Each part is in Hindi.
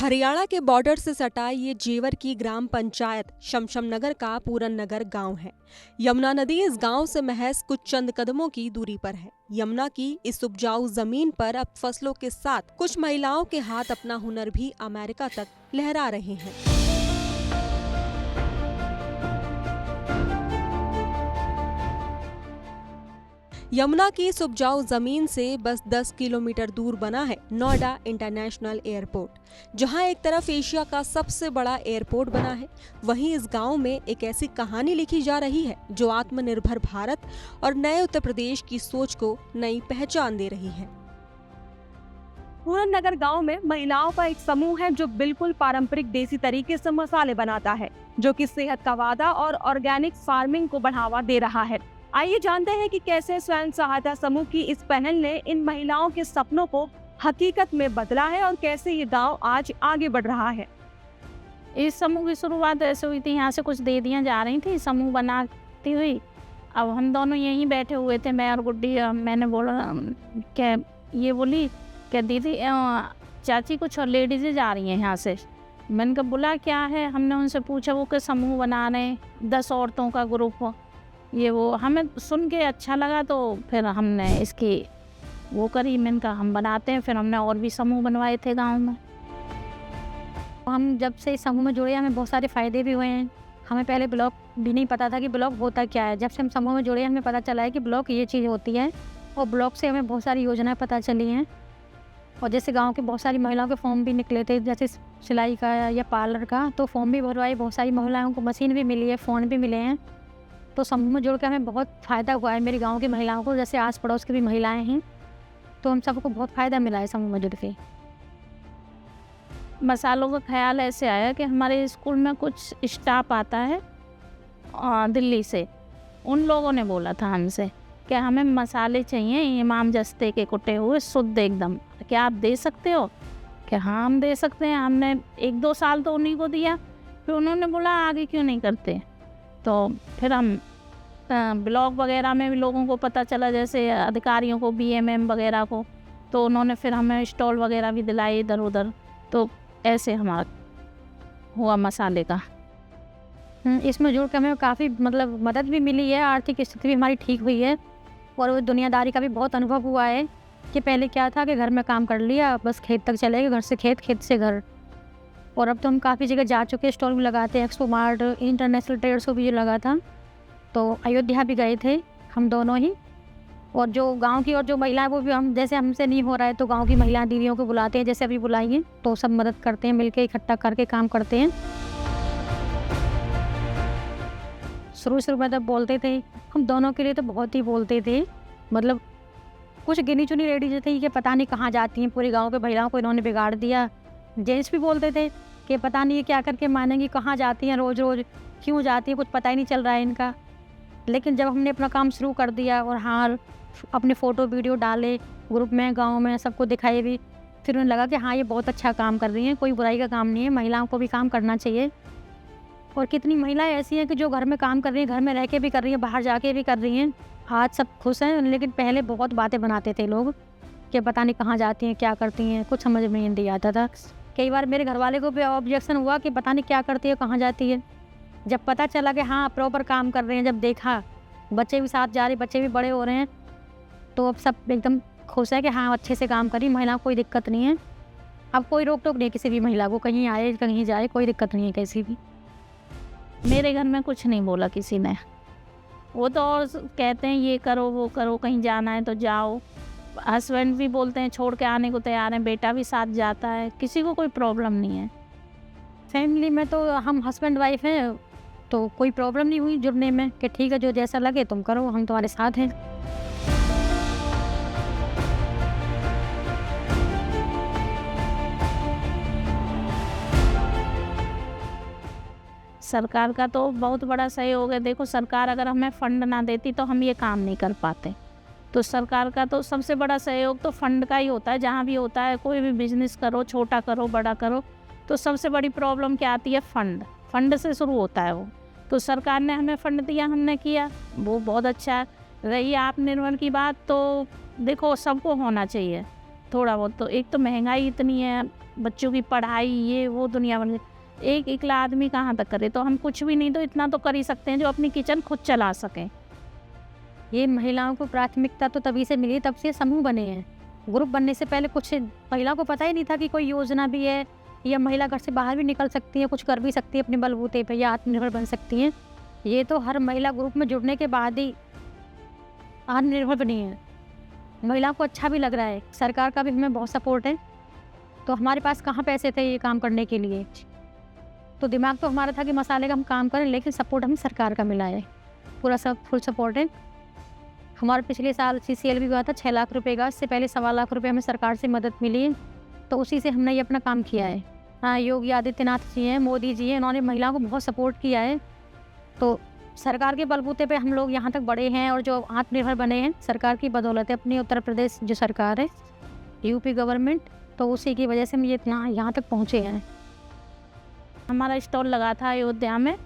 हरियाणा के बॉर्डर से सटा ये जेवर की ग्राम पंचायत शमशम नगर का पूरन नगर गांव है। यमुना नदी इस गांव से महज कुछ चंद कदमों की दूरी पर है। यमुना की इस उपजाऊ जमीन पर अब फसलों के साथ कुछ महिलाओं के हाथ अपना हुनर भी अमेरिका तक लहरा रहे हैं। यमुना की इस उपजाऊ जमीन से बस 10 किलोमीटर दूर बना है नोएडा इंटरनेशनल एयरपोर्ट, जहां एक तरफ एशिया का सबसे बड़ा एयरपोर्ट बना है, वहीं इस गांव में एक ऐसी कहानी लिखी जा रही है जो आत्मनिर्भर भारत और नए उत्तर प्रदेश की सोच को नई पहचान दे रही है। पूरन नगर गांव में महिलाओं का एक समूह है जो बिल्कुल पारंपरिक देसी तरीके से मसाले बनाता है, जो कि सेहत का वादा और ऑर्गेनिक फार्मिंग को बढ़ावा दे रहा है। आइए जानते हैं कि कैसे स्वयं सहायता समूह की इस पहल ने इन महिलाओं के सपनों को हकीकत में बदला है और कैसे ये गांव आज आगे बढ़ रहा है। इस समूह की शुरुआत ऐसे हुई थी, यहाँ से कुछ दीदियाँ जा रही थी समूह बनाती हुई। अब हम दोनों यहीं बैठे हुए थे, मैं और गुड्डी। मैंने बोला क्या, ये बोली क्या दीदी चाची कुछ लेडीज़ें जा रही हैं यहाँ से। मैंने कहा बोला क्या है, हमने उनसे पूछा, वो कि समूह बना रहे हैं 10 औरतों का ग्रुप। ये वो हमें सुन के अच्छा लगा, तो फिर हमने इसकी वो करी। मैंने कहा हम बनाते हैं। फिर हमने और भी समूह बनवाए थे गांव में। हम जब से इस समूह में जुड़े हमें बहुत सारे फ़ायदे भी हुए हैं। हमें पहले ब्लॉक भी नहीं पता था कि ब्लॉक होता क्या है। जब से हम समूह में जुड़े हमें पता चला है कि ब्लॉक ये चीज़ होती है, और ब्लॉक से हमें बहुत सारी योजनाएं पता चली हैं। और जैसे गांव के बहुत सारी महिलाओं के फॉर्म भी निकले थे, जैसे सिलाई का या पार्लर का, तो फॉर्म भी भरवाए। बहुत सारी महिलाओं को मशीन भी मिली है, फ़ोन भी मिले हैं। तो समूह में जुड़ के हमें बहुत फ़ायदा हुआ है। मेरे गांव की महिलाओं को, जैसे आस पड़ोस की भी महिलाएं हैं, तो हम सबको बहुत फ़ायदा मिला है समूह में जुड़ के। मसालों का ख्याल ऐसे आया कि हमारे स्कूल में कुछ स्टाफ आता है दिल्ली से। उन लोगों ने बोला था हमसे कि हमें मसाले चाहिए इमाम जस्ते के कुटे हुए शुद्ध एकदम, क्या आप दे सकते हो? कि हाँ हम दे सकते हैं। हमने 1-2 साल तो उन्हीं को दिया। फिर उन्होंने बोला आगे क्यों नहीं करते। तो फिर हम ब्लॉग वगैरह में भी लोगों को पता चला, जैसे अधिकारियों को, बीएमएम वगैरह को, तो उन्होंने फिर हमें स्टॉल वगैरह भी दिलाए इधर उधर। तो ऐसे हमारा हुआ मसाले का। इसमें जुड़ के हमें काफ़ी मदद भी मिली है, आर्थिक स्थिति भी हमारी ठीक हुई है, और वो दुनियादारी का भी बहुत अनुभव हुआ है। कि पहले क्या था कि घर में काम कर लिया, बस खेत तक चले गए, घर से खेत, खेत से घर। और अब तो हम काफ़ी जगह जा चुके, स्टॉल भी लगाते हैं, expo mart, international trade show भी लगा था। तो अयोध्या भी गए थे हम दोनों ही। और जो गांव की और जो महिलाएं, वो भी हम, जैसे हमसे नहीं हो रहा है तो गांव की महिला दीदियों को बुलाते हैं, जैसे अभी बुलाइए, तो सब मदद करते हैं, मिलके इकट्ठा करके काम करते हैं। शुरू में तब बोलते थे, हम दोनों के लिए तो बहुत ही बोलते थे। कुछ गिनी चुनी लेडीज थी कि पता नहीं कहाँ जाती हैं, पूरे गाँव के महिलाओं को इन्होंने बिगाड़ दिया। जेंट्स भी बोलते थे कि पता नहीं क्या करके मानेंगी, कहाँ जाती हैं रोज़ रोज़, क्यों जाती हैं, कुछ पता ही नहीं चल रहा है इनका। लेकिन जब हमने अपना काम शुरू कर दिया और हाँ अपने फ़ोटो वीडियो डाले ग्रुप में, गांव में सबको दिखाए भी, फिर उन्हें लगा कि हाँ ये बहुत अच्छा काम कर रही हैं, कोई बुराई का काम नहीं है, महिलाओं को भी काम करना चाहिए। और कितनी महिलाएं ऐसी हैं कि जो घर में काम कर रही हैं, घर में रह के भी कर रही हैं, बाहर जाके भी कर रही हैं। आज सब खुश हैं, लेकिन पहले बहुत बातें बनाते थे लोग कि पता नहीं कहाँ जाती हैं, क्या करती हैं, कुछ समझ में नहीं आता था। कई बार मेरे घर वाले को भी ऑब्जेक्शन हुआ कि पता नहीं क्या करती है, कहाँ जाती है। जब पता चला कि हाँ प्रॉपर काम कर रहे हैं, जब देखा बच्चे भी साथ जा रहे, बच्चे भी बड़े हो रहे हैं, तो अब सब एकदम खुश है कि हाँ अच्छे से काम करी, महिला को कोई दिक्कत नहीं है। अब कोई रोक टोक नहीं किसी भी महिला को, कहीं आए कहीं जाए, कोई दिक्कत नहीं है किसी भी। मेरे घर में कुछ नहीं बोला किसी ने। वो तो और कहते हैं ये करो वो करो, कहीं जाना है तो जाओ। हस्बैंड भी बोलते हैं छोड़ के आने को तैयार हैं, बेटा भी साथ जाता है, किसी को कोई प्रॉब्लम नहीं है। फैमिली में तो हम हस्बैंड वाइफ हैं, तो कोई प्रॉब्लम नहीं हुई जुड़ने में कि ठीक है जो जैसा लगे तुम करो, हम तुम्हारे साथ हैं। सरकार का तो बहुत बड़ा सहयोग है। देखो सरकार अगर हमें फंड ना देती तो हम ये काम नहीं कर पाते। तो सरकार का तो सबसे बड़ा सहयोग तो फंड का ही होता है। जहाँ भी होता है, कोई भी बिजनेस करो, छोटा करो बड़ा करो, तो सबसे बड़ी प्रॉब्लम क्या आती है, फंड से शुरू होता है वो। तो सरकार ने हमें फंड दिया, हमने किया, वो बहुत अच्छा है। रही आत्मनिर्भर की बात, तो देखो सबको होना चाहिए। थोड़ा बहुत। तो एक तो महंगाई इतनी है, बच्चों की पढ़ाई, ये वो दुनिया भर, एक इकला आदमी कहाँ तक करे। तो हम कुछ भी नहीं तो इतना तो कर ही सकते हैं जो अपनी किचन खुद चला सकें। ये महिलाओं को प्राथमिकता तो तभी से मिली, तब से समूह बने हैं। ग्रुप बनने से पहले कुछ महिलाओं को पता ही नहीं था कि कोई योजना भी है, या महिला घर से बाहर भी निकल सकती है, कुछ कर भी सकती है अपने बलबूते पे, या आत्मनिर्भर बन सकती हैं। ये तो हर महिला ग्रुप में जुड़ने के बाद ही आत्मनिर्भर बनी है। महिलाओं को अच्छा भी लग रहा है, सरकार का भी हमें बहुत सपोर्ट है। तो हमारे पास कहाँ पैसे थे ये काम करने के लिए, तो दिमाग तो हमारा था कि मसाले का हम काम करें, लेकिन सपोर्ट हमें सरकार का मिला है, पूरा सब फुल सपोर्ट है। हमारे पिछले साल CCL भी हुआ था 6 लाख रुपए का, इससे पहले 1.25 लाख रुपए हमें सरकार से मदद मिली है, तो उसी से हमने ये अपना काम किया है। हाँ, योगी आदित्यनाथ जी हैं, मोदी जी हैं, इन्होंने महिलाओं को बहुत सपोर्ट किया है। तो सरकार के बलबूते पे हम लोग यहाँ तक बढ़े हैं, और जो आत्मनिर्भर बने हैं सरकार की बदौलत है। अपनी उत्तर प्रदेश जो सरकार है, UP गवर्नमेंट, तो उसी की वजह से हम ये इतना यहाँ तक पहुँचे हैं। हमारा स्टॉल लगा था अयोध्या में,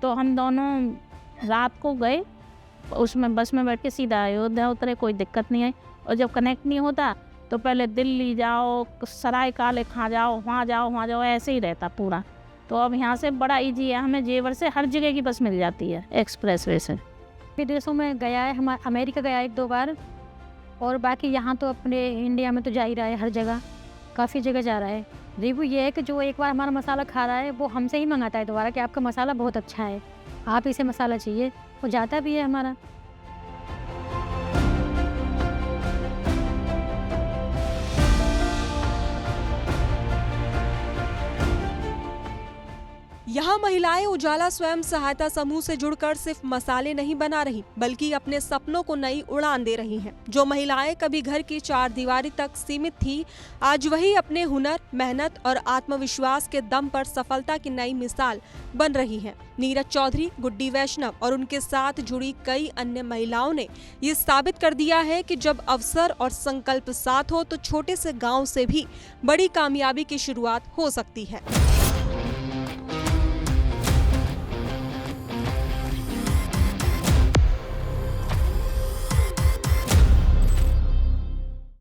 तो हम दोनों रात को गए, उसमें बस में बैठ के सीधा अयोध्या उतरे, कोई दिक्कत नहीं आई। और जब कनेक्ट नहीं होता तो पहले दिल्ली जाओ, सराय काले खा जाओ, वहाँ जाओ, ऐसे ही रहता पूरा। तो अब यहाँ से बड़ा इजी है, हमें जेवर से हर जगह की बस मिल जाती है, एक्सप्रेस वे से। विदेशों में गया है, हमारा अमेरिका गया 1-2 बार, और बाकी यहाँ तो अपने इंडिया में तो जा ही रहा है, हर जगह काफ़ी जगह जा रहा है। रिव्यू ये है कि जो एक बार हमारा मसाला खा रहा है वो हमसे ही मंगाता है दोबारा कि आपका मसाला बहुत अच्छा है, आप इसे मसाला चाहिए, वो जाता भी है हमारा। यहाँ महिलाएं उजाला स्वयं सहायता समूह से जुड़कर सिर्फ मसाले नहीं बना रही, बल्कि अपने सपनों को नई उड़ान दे रही हैं। जो महिलाएं कभी घर की 4 दीवारी तक सीमित थी, आज वही अपने हुनर, मेहनत और आत्मविश्वास के दम पर सफलता की नई मिसाल बन रही हैं। नीरज चौधरी, गुड्डी वैष्णव और उनके साथ जुड़ी कई अन्य महिलाओं ने ये साबित कर दिया है कि जब अवसर और संकल्प साथ हो तो छोटे से गाँव से भी बड़ी कामयाबी की शुरुआत हो सकती है।